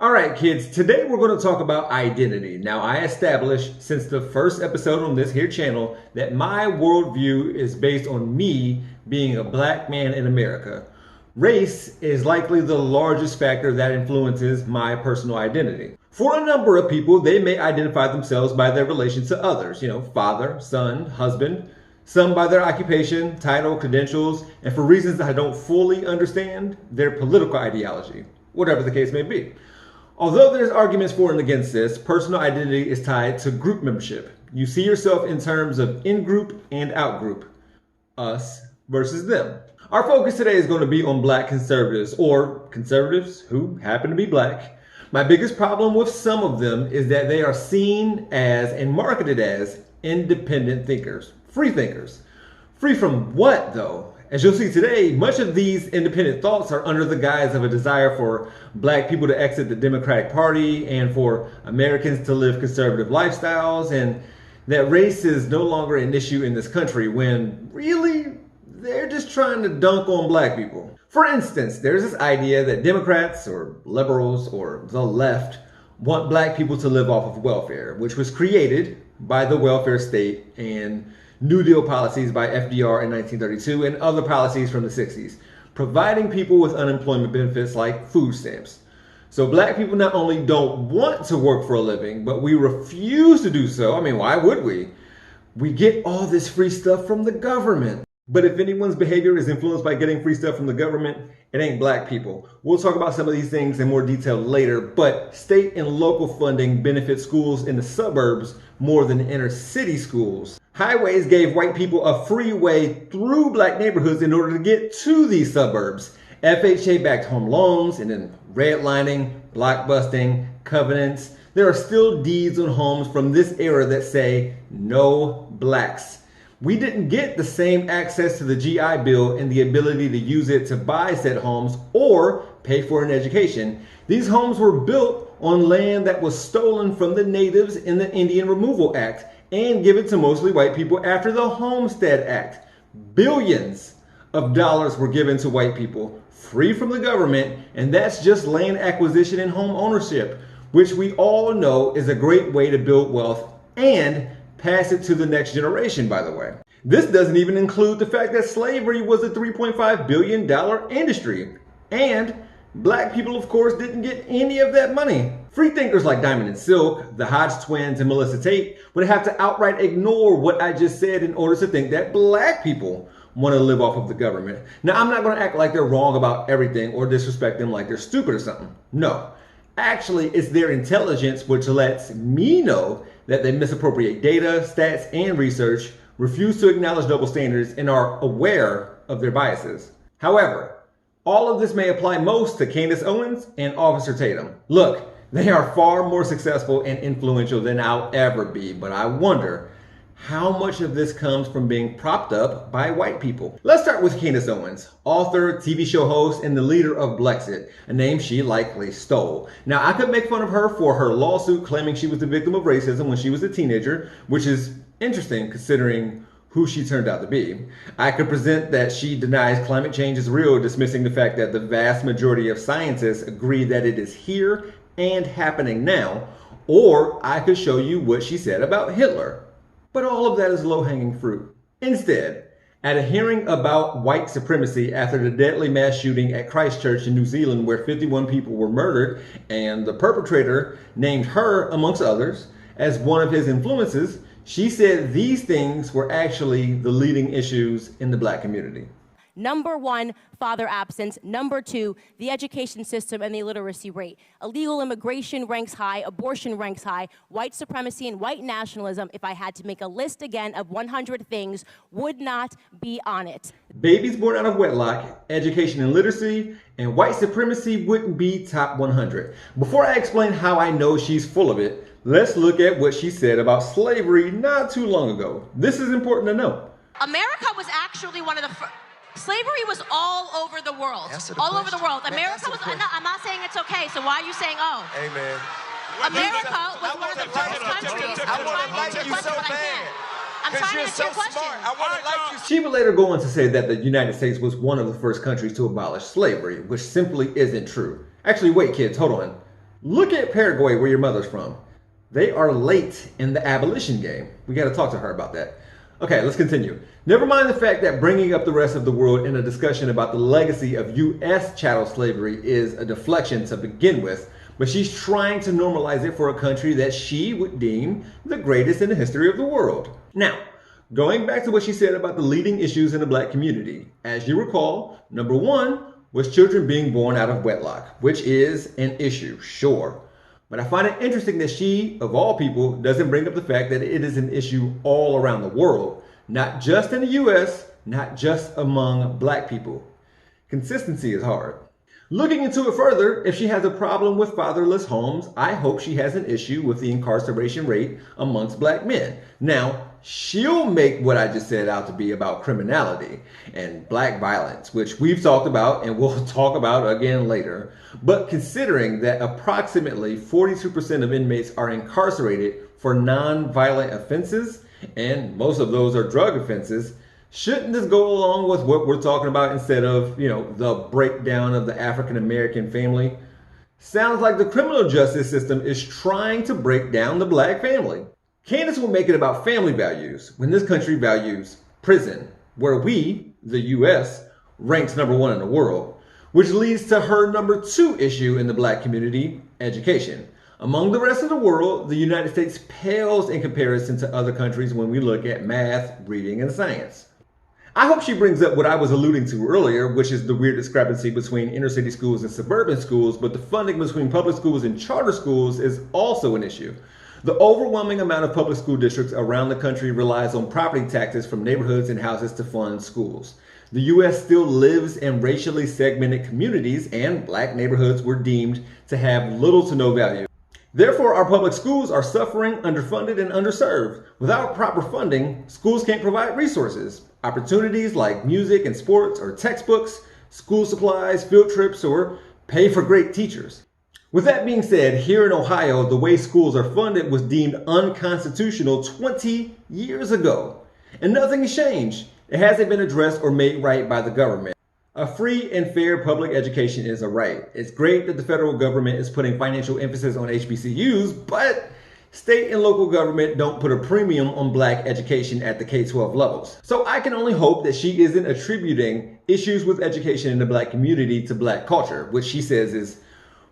Alright kids, today we're going to talk about identity. Now I established since the first episode on this here channel that my worldview is based on me being a black man in America. Race is likely the largest factor that influences my personal identity. For a number of people, they may identify themselves by their relation to others, father, son, husband, some by their occupation, title, credentials, and for reasons that I don't fully understand, their political ideology, whatever the case may be. Although there's arguments for and against this, personal identity is tied to group membership. You see yourself in terms of in-group and out-group, us versus them. Our focus today is going to be on black conservatives, or conservatives who happen to be black. My biggest problem with some of them is that they are seen as and marketed as independent thinkers, free thinkers. Free from what though? As you'll see today, much of these independent thoughts are under the guise of a desire for black people to exit the Democratic Party and for Americans to live conservative lifestyles, and that race is no longer an issue in this country when really they're just trying to dunk on black people. For instance, there's this idea that Democrats or liberals or the left want black people to live off of welfare, which was created by the welfare state and New Deal policies by FDR in 1932 and other policies from the 60s, providing people with unemployment benefits like food stamps. So black people not only don't want to work for a living, but we refuse to do so. I mean, why would we? We get all this free stuff from the government. But if anyone's behavior is influenced by getting free stuff from the government, it ain't black people. We'll talk about some of these things in more detail later, but state and local funding benefit schools in the suburbs more than inner city schools. Highways gave white people a free way through black neighborhoods in order to get to these suburbs. FHA backed home loans, and then redlining, blockbusting, covenants. There are still deeds on homes from this era that say no blacks. We didn't get the same access to the GI Bill and the ability to use it to buy said homes or pay for an education. These homes were built on land that was stolen from the natives in the Indian Removal Act and given to mostly white people after the Homestead Act. Billions of dollars were given to white people, free from the government, and that's just land acquisition and home ownership, which we all know is a great way to build wealth and pass it to the next generation, by the way. This doesn't even include the fact that slavery was a $3.5 billion industry. And black people, of course, didn't get any of that money. Free thinkers like Diamond and Silk, the Hodge twins, and Melissa Tate would have to outright ignore what I just said in order to think that black people want to live off of the government. Now, I'm not going to act like they're wrong about everything or disrespect them like they're stupid or something. No. Actually, it's their intelligence which lets me know that they misappropriate data, stats, and research, refuse to acknowledge double standards, and are aware of their biases. However, all of this may apply most to Candace Owens and Officer Tatum. Look, they are far more successful and influential than I'll ever be, but I wonder how much of this comes from being propped up by white people. Let's start with Candace Owens, author, TV show host, and the leader of Blexit, a name she likely stole. Now, I could make fun of her for her lawsuit claiming she was the victim of racism when she was a teenager, which is interesting considering who she turned out to be. I could present that she denies climate change is real, dismissing the fact that the vast majority of scientists agree that it is here and happening now, or I could show you what she said about Hitler. But all of that is low-hanging fruit. Instead, at a hearing about white supremacy after the deadly mass shooting at Christchurch in New Zealand where 51 people were murdered and the perpetrator named her, amongst others, as one of his influences, she said these things were actually the leading issues in the black community. Number one, father absence. Number two, the education system and the illiteracy rate. Illegal immigration ranks high, abortion ranks high, white supremacy and white nationalism, if I had to make a list again of 100 things, would not be on it. Babies born out of wedlock, education and literacy, and white supremacy wouldn't be top 100. Before I explain how I know she's full of it, let's look at what she said about slavery not too long ago. This is important to know. America was actually one of the first. Slavery was all over the world. All over the world. America was, no, I'm not saying it's okay, so why are you saying, oh? Amen. America was one of the first countries. I want to like you so bad. I'm trying to answer your question. I want to like you. She would later go on to say that the United States was one of the first countries to abolish slavery, which simply isn't true. Actually, wait, kids, hold on. Look at Paraguay, where your mother's from. They are late in the abolition game. We got to talk to her about that. Okay, let's continue. Never mind the fact that bringing up the rest of the world in a discussion about the legacy of U.S. chattel slavery is a deflection to begin with, but she's trying to normalize it for a country that she would deem the greatest in the history of the world. Now, going back to what she said about the leading issues in the black community, as you recall, number one was children being born out of wedlock, which is an issue, sure. But I find it interesting that she, of all people, doesn't bring up the fact that it is an issue all around the world, not just in the US, not just among black people. Consistency is hard. Looking into it further, if she has a problem with fatherless homes, I hope she has an issue with the incarceration rate amongst black men. Now, she'll make what I just said out to be about criminality and black violence, which we've talked about and we'll talk about again later. But considering that approximately 42% of inmates are incarcerated for non-violent offenses, and most of those are drug offenses, shouldn't this go along with what we're talking about instead of, the breakdown of the African American family? Sounds like the criminal justice system is trying to break down the black family. Candace will make it about family values when this country values prison, where we, the US, ranks number one in the world, which leads to her number two issue in the black community, education. Among the rest of the world, the United States pales in comparison to other countries when we look at math, reading, and science. I hope she brings up what I was alluding to earlier, which is the weird discrepancy between inner city schools and suburban schools, but the funding between public schools and charter schools is also an issue. The overwhelming amount of public school districts around the country relies on property taxes from neighborhoods and houses to fund schools. The U.S. still lives in racially segmented communities, and black neighborhoods were deemed to have little to no value. Therefore, our public schools are suffering, underfunded, and underserved. Without proper funding, schools can't provide resources, opportunities like music and sports or textbooks, school supplies, field trips, or pay for great teachers. With that being said, here in Ohio, the way schools are funded was deemed unconstitutional 20 years ago. And nothing has changed. It hasn't been addressed or made right by the government. A free and fair public education is a right. It's great that the federal government is putting financial emphasis on HBCUs, but state and local government don't put a premium on black education at the K-12 levels. So I can only hope that she isn't attributing issues with education in the black community to black culture, which she says is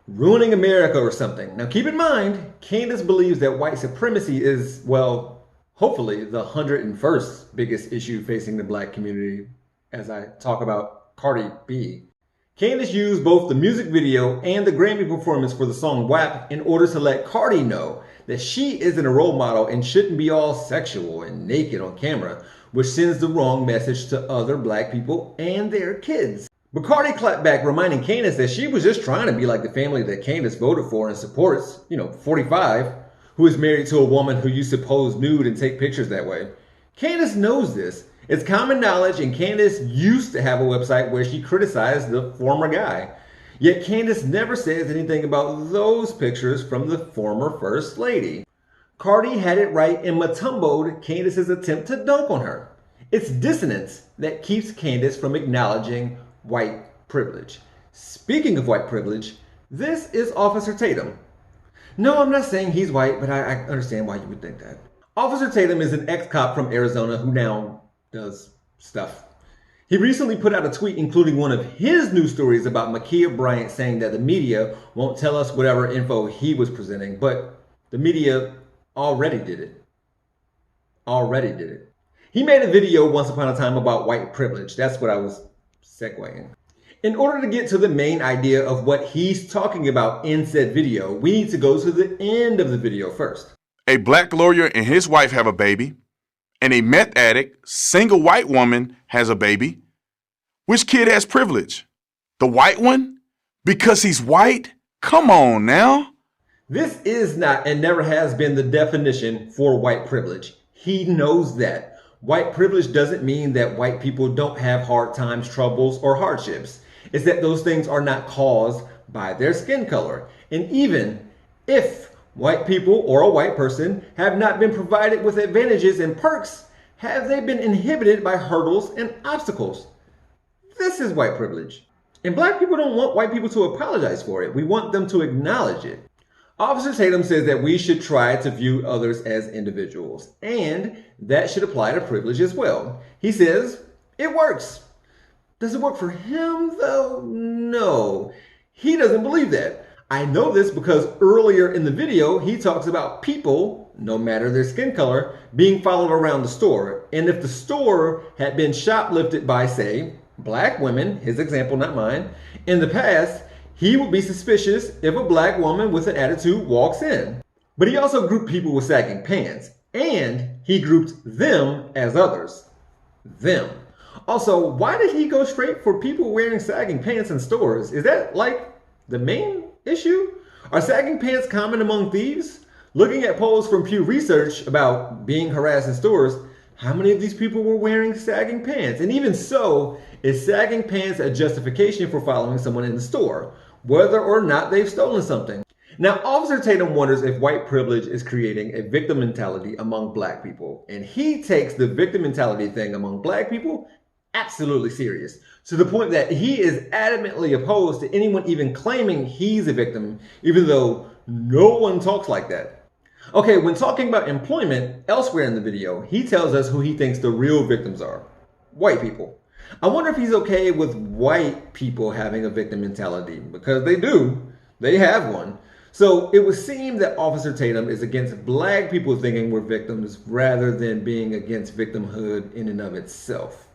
ruining America or something. Now keep in mind, Candace believes that white supremacy is, well, hopefully the 101st biggest issue facing the black community as I talk about Cardi B. Candace used both the music video and the Grammy performance for the song WAP in order to let Cardi know that she isn't a role model and shouldn't be all sexual and naked on camera, which sends the wrong message to other black people and their kids. But Cardi clapped back, reminding Candace that she was just trying to be like the family that Candace voted for and supports, 45, who is married to a woman who used to pose nude and take pictures that way. Candace knows this. It's common knowledge, and Candace used to have a website where she criticized the former guy. Yet Candace never says anything about those pictures from the former First Lady. Cardi had it right and Matumbo'd Candace's attempt to dunk on her. It's dissonance that keeps Candace from acknowledging white privilege. Speaking of white privilege, this is Officer Tatum. No, I'm not saying he's white, but I understand why you would think that. Officer Tatum is an ex-cop from Arizona who now does stuff. He recently put out a tweet including one of his news stories about Ma'Khia Bryant saying that the media won't tell us whatever info he was presenting, but the media already did it. He made a video once upon a time about white privilege. That's what I was segueing. In order to get to the main idea of what he's talking about in said video, we need to go to the end of the video first. A black lawyer and his wife have a baby, and a meth addict, single white woman has a baby. Which kid has privilege? The white one? Because he's white? Come on now. This is not and never has been the definition for white privilege. He knows that. White privilege doesn't mean that white people don't have hard times, troubles, or hardships. It's that those things are not caused by their skin color. And even if white people or a white person have not been provided with advantages and perks, have they been inhibited by hurdles and obstacles? This is white privilege. And black people don't want white people to apologize for it. We want them to acknowledge it. Officer Tatum says that we should try to view others as individuals, and that should apply to privilege as well. He says it works. Does it work for him, though? No. He doesn't believe that. I know this because earlier in the video, he talks about people, no matter their skin color, being followed around the store. And if the store had been shoplifted by, say, black women, his example, not mine, in the past, he would be suspicious if a black woman with an attitude walks in. But he also grouped people with sagging pants, and he grouped them as others. Them. Also, why did he go straight for people wearing sagging pants in stores? Is that like the main issue? Are sagging pants common among thieves? Looking at polls from Pew Research about being harassed in stores, how many of these people were wearing sagging pants? And even so, is sagging pants a justification for following someone in the store, whether or not they've stolen something? Now, Officer Tatum wonders if white privilege is creating a victim mentality among black people. And he takes the victim mentality thing among black people absolutely serious, to the point that he is adamantly opposed to anyone even claiming he's a victim, even though no one talks like that. Okay, when talking about employment elsewhere in the video, he tells us who he thinks the real victims are. White people. I wonder if he's okay with white people having a victim mentality, because they do. They have one. So it would seem that Officer Tatum is against black people thinking we're victims rather than being against victimhood in and of itself.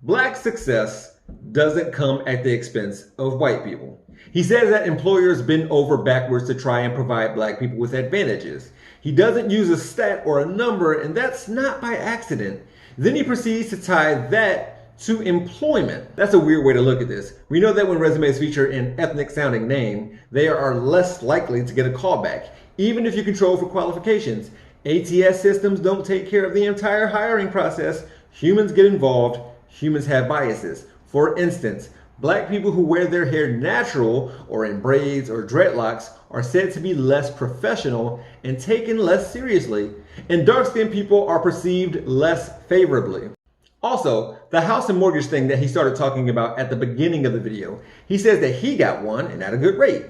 Black success doesn't come at the expense of white people. He says that employers bend over backwards to try and provide black people with advantages. He doesn't use a stat or a number, and that's not by accident. Then he proceeds to tie that to employment. That's a weird way to look at this. We know that when resumes feature an ethnic sounding name, they are less likely to get a callback, even if you control for qualifications. ATS systems don't take care of the entire hiring process. Humans get involved. Humans have biases. For instance, black people who wear their hair natural or in braids or dreadlocks are said to be less professional and taken less seriously, and dark-skinned people are perceived less favorably. Also, the house and mortgage thing that he started talking about at the beginning of the video, he says that he got one and at a good rate.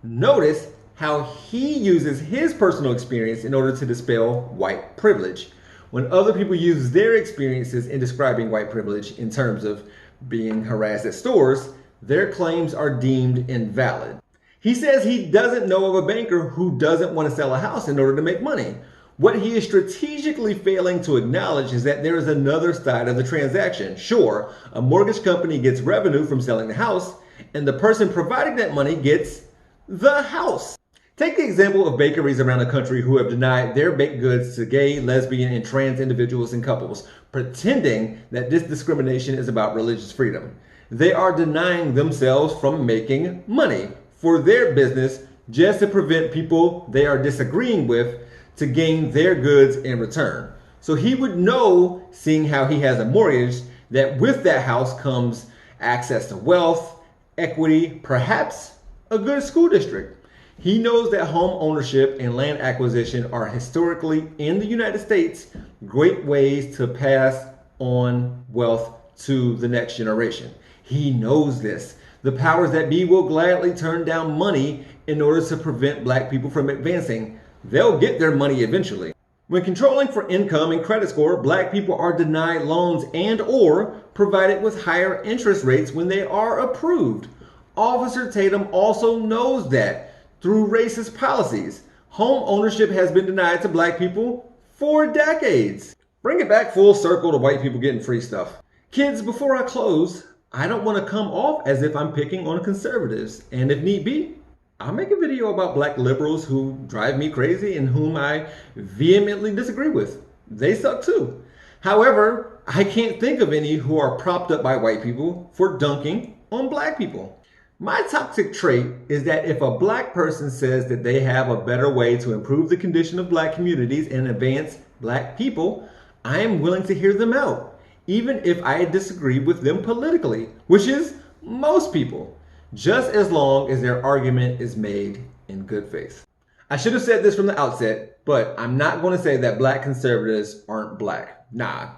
Notice how he uses his personal experience in order to dispel white privilege. When other people use their experiences in describing white privilege in terms of being harassed at stores, their claims are deemed invalid. He says he doesn't know of a banker who doesn't want to sell a house in order to make money. What he is strategically failing to acknowledge is that there is another side of the transaction. Sure, a mortgage company gets revenue from selling the house, and the person providing that money gets the house. Take the example of bakeries around the country who have denied their baked goods to gay, lesbian, and trans individuals and couples, pretending that this discrimination is about religious freedom. They are denying themselves from making money for their business just to prevent people they are disagreeing with to gain their goods in return. So he would know, seeing how he has a mortgage, that with that house comes access to wealth, equity, perhaps a good school district. He knows that home ownership and land acquisition are historically, in the United States, great ways to pass on wealth to the next generation. He knows this. The powers that be will gladly turn down money in order to prevent black people from advancing. They'll get their money eventually. When controlling for income and credit score, black people are denied loans and or provided with higher interest rates when they are approved. Officer Tatum also knows that through racist policies, home ownership has been denied to black people for decades. Bring it back full circle to white people getting free stuff. Kids, before I close, I don't want to come off as if I'm picking on conservatives. And if need be, I'll make a video about black liberals who drive me crazy and whom I vehemently disagree with. They suck too. However, I can't think of any who are propped up by white people for dunking on black people. My toxic trait is that if a black person says that they have a better way to improve the condition of black communities and advance black people, I am willing to hear them out, even if I disagree with them politically, which is most people, just as long as their argument is made in good faith. I should have said this from the outset, but I'm not going to say that black conservatives aren't black. Nah.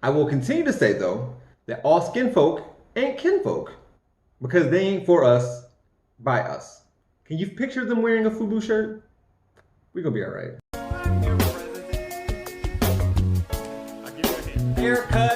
I will continue to say, though, that all skin folk ain't kinfolk, because they ain't for us, by us. Can you picture them wearing a FUBU shirt? We're gonna be all right. Haircut.